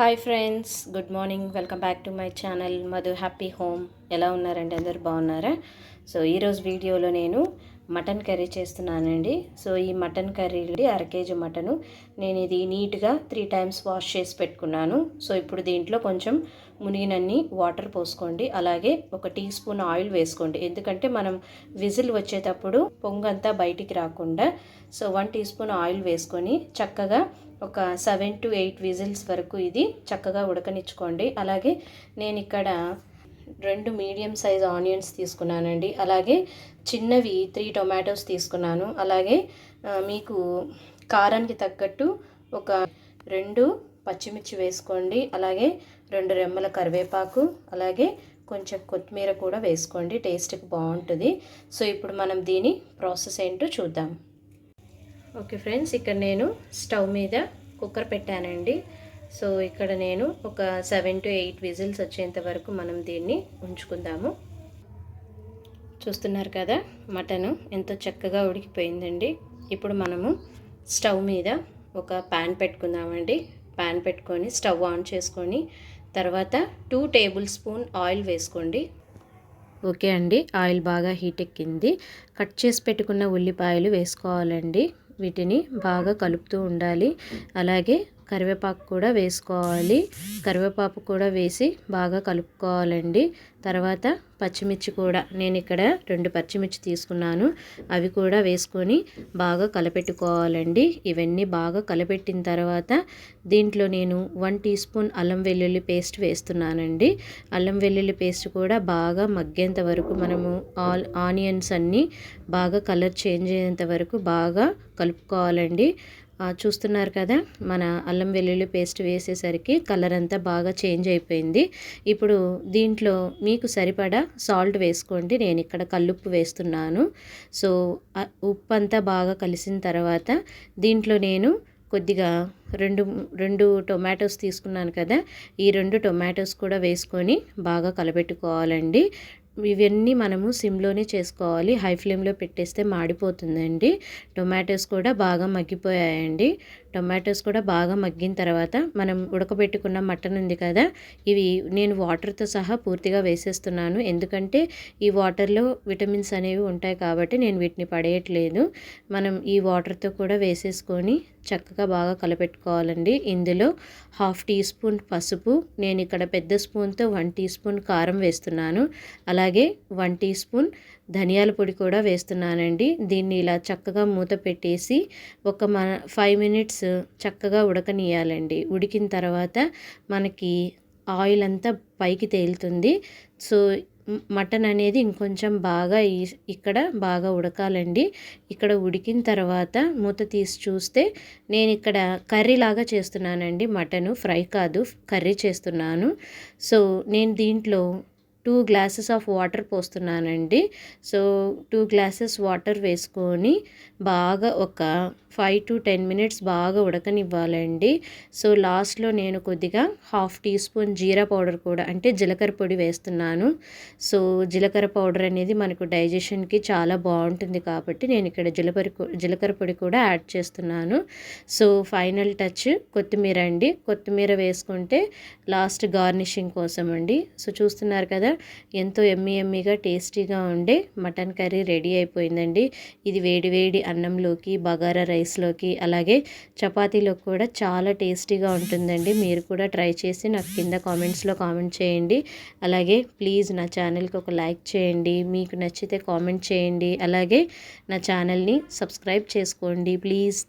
Hi friends, good morning. Welcome back to my channel Madhu happy home. ఎలా ఉన్నారండి? అందరు బాగున్నారా? సో ఈరోజు వీడియోలో నేను మటన్ కర్రీ చేస్తున్నానండి. సో ఈ మటన్ కర్రీ అర కేజీ మటను నేను ఇది నీట్గా 3 టైమ్స్ వాష్ చేసి పెట్టుకున్నాను. సో ఇప్పుడు దీంట్లో కొంచెం మునిగినన్ని వాటర్ పోసుకోండి. అలాగే ఒక టీ స్పూన్ ఆయిల్ వేసుకోండి, ఎందుకంటే మనం విజిల్ వచ్చేటప్పుడు పొంగంతా బయటికి రాకుండా. సో 1 టీ స్పూన్ ఆయిల్ వేసుకొని చక్కగా ఒక 7 to 8 విజిల్స్ వరకు ఇది చక్కగా ఉడకనిచ్చుకోండి. అలాగే నేను ఇక్కడ 2 మీడియం సైజ్ ఆనియన్స్ తీసుకున్నానండి. అలాగే చిన్నవి 3 టొమాటోస్ తీసుకున్నాను. అలాగే మీకు కారానికి తగ్గట్టు ఒక 2 పచ్చిమిర్చి వేసుకోండి. అలాగే 2 రెమ్మల కరివేపాకు, అలాగే కొంచెం కొత్తిమీర కూడా వేసుకోండి, టేస్ట్కి బాగుంటుంది. సో ఇప్పుడు మనం దీని ప్రాసెస్ ఏంటో చూద్దాం. ఓకే ఫ్రెండ్స్, ఇక్కడ నేను స్టవ్ మీద కుక్కర్ పెట్టానండి. సో ఇక్కడ నేను ఒక 7 to 8 విజిల్స్ వచ్చేంత వరకు మనం దీన్ని ఉంచుకుందాము. చూస్తున్నారు కదా, మటను ఎంతో చక్కగా ఉడికిపోయిందండి. ఇప్పుడు మనము స్టవ్ మీద ఒక ప్యాన్ పెట్టుకుందామండి. ప్యాన్ పెట్టుకొని స్టవ్ ఆన్ చేసుకొని తర్వాత 2 టేబుల్ స్పూన్ ఆయిల్ వేసుకోండి. ఓకే అండి, ఆయిల్ బాగా హీట్ ఎక్కింది. కట్ చేసి పెట్టుకున్న ఉల్లిపాయలు వేసుకోవాలండి. వీటిని బాగా కలుపుతూ ఉండాలి. అలాగే కరివేపాకు కూడా వేసుకోవాలి. కరివేపాకు కూడా వేసి బాగా కలుపుకోవాలండి. తర్వాత పచ్చిమిర్చి కూడా నేను ఇక్కడ 2 పచ్చిమిర్చి తీసుకున్నాను, అవి కూడా వేసుకొని బాగా కలపెట్టుకోవాలండి. ఇవన్నీ బాగా కలపెట్టిన తర్వాత దీంట్లో నేను 1 టీ స్పూన్ అల్లం వెల్లుల్లి పేస్ట్ వేస్తున్నానండి. అల్లం వెల్లుల్లి పేస్ట్ కూడా బాగా మగ్గేంత వరకు మనము ఆనియన్స్ అన్నీ బాగా కలర్ చేంజ్ అయ్యేంత వరకు బాగా కలుపుకోవాలండి. చూస్తున్నారు కదా, మన అల్లం వెల్లుల్లి పేస్ట్ వేసేసరికి కలర్ అంతా బాగా చేంజ్ అయిపోయింది. ఇప్పుడు దీంట్లో మీకు సరిపడా సాల్ట్ వేసుకోండి. నేను ఇక్కడ కల్లుప్పు వేస్తున్నాను. సో ఉప్పు అంతా బాగా కలిసిన తర్వాత దీంట్లో నేను కొద్దిగా రెండు టొమాటోస్ తీసుకున్నాను కదా, ఈ 2 టొమాటోస్ కూడా వేసుకొని బాగా కలబెట్టుకోవాలండి. ఇవన్నీ మనము సిమ్లోనే చేసుకోవాలి, హై ఫ్లేమ్లో పెట్టేస్తే మాడిపోతుందండి. టొమాటోస్ కూడా బాగా మగ్గిపోయాయండి. టొమాటోస్ కూడా బాగా మగ్గిన తర్వాత మనం ఉడకబెట్టుకున్న మటన్ ఉంది కదా, ఇవి నేను వాటర్తో సహా పూర్తిగా వేసేస్తున్నాను. ఎందుకంటే ఈ వాటర్లో విటమిన్స్ అనేవి ఉంటాయి కాబట్టి నేను వీటిని పడేయట్లేదు. మనం ఈ వాటర్తో కూడా వేసేసుకొని చక్కగా బాగా కలపెట్టుకోవాలండి. ఇందులో 1/2 టీ స్పూన్ పసుపు, నేను ఇక్కడ పెద్ద స్పూన్తో 1 టీ స్పూన్ కారం వేస్తున్నాను. అలాగే 1 టీ స్పూన్ ధనియాల పొడి కూడా వేస్తున్నానండి. దీన్ని ఇలా చక్కగా మూత పెట్టేసి ఒక 5 మినిట్స్ చక్కగా ఉడకనియాలండి. ఉడికిన తర్వాత మనకి ఆయిల్ అంతా పైకి తేలుతుంది. సో మటన్ అనేది ఇంకొంచెం బాగా ఇక్కడ బాగా ఉడకాలండి. ఇక్కడ ఉడికిన తర్వాత మూత తీసి చూస్తే నేను ఇక్కడ కర్రీ లాగా చేస్తున్నానండి. మటను ఫ్రై కాదు, కర్రీ చేస్తున్నాను. సో నేను దీంట్లో 2 గ్లాసెస్ ఆఫ్ వాటర్ పోస్తున్నానండి. సో 2 గ్లాసెస్ వాటర్ వేసుకొని బాగా ఒక 5 to 10 మినిట్స్ బాగా ఉడకనివ్వాలండి. సో లాస్ట్లో నేను కొద్దిగా 1/2 టీ స్పూన్ జీరా పౌడర్ కూడా, అంటే జీలకర్ర పొడి వేస్తున్నాను. సో జీలకర్ర పౌడర్ అనేది మనకు డైజెషన్కి చాలా బాగుంటుంది కాబట్టి నేను ఇక్కడ జీలకర్ర పొడి కూడా యాడ్ చేస్తున్నాను. సో ఫైనల్ టచ్ కొత్తిమీర అండి. కొత్తిమీర వేసుకుంటే లాస్ట్ గార్నిషింగ్ కోసం అండి. సో చూస్తున్నారు కదా, ఎంతో ఎమ్మీగా టేస్టీగా ఉండే మటన్ కర్రీ రెడీ అయిపోయిందండి. ఇది వేడి వేడి అన్నంలోకి, బగారా రైస్లోకి, అలాగే చపాతీలోకి కూడా చాలా టేస్టీగా ఉంటుందండి. మీరు కూడా ట్రై చేసి నాకు కింద కామెంట్స్లో కామెంట్ చేయండి. అలాగే ప్లీజ్ నా ఛానల్కి ఒక లైక్ చేయండి, మీకు నచ్చితే కామెంట్ చేయండి. అలాగే నా ఛానల్ని సబ్స్క్రైబ్ చేసుకోండి ప్లీజ్.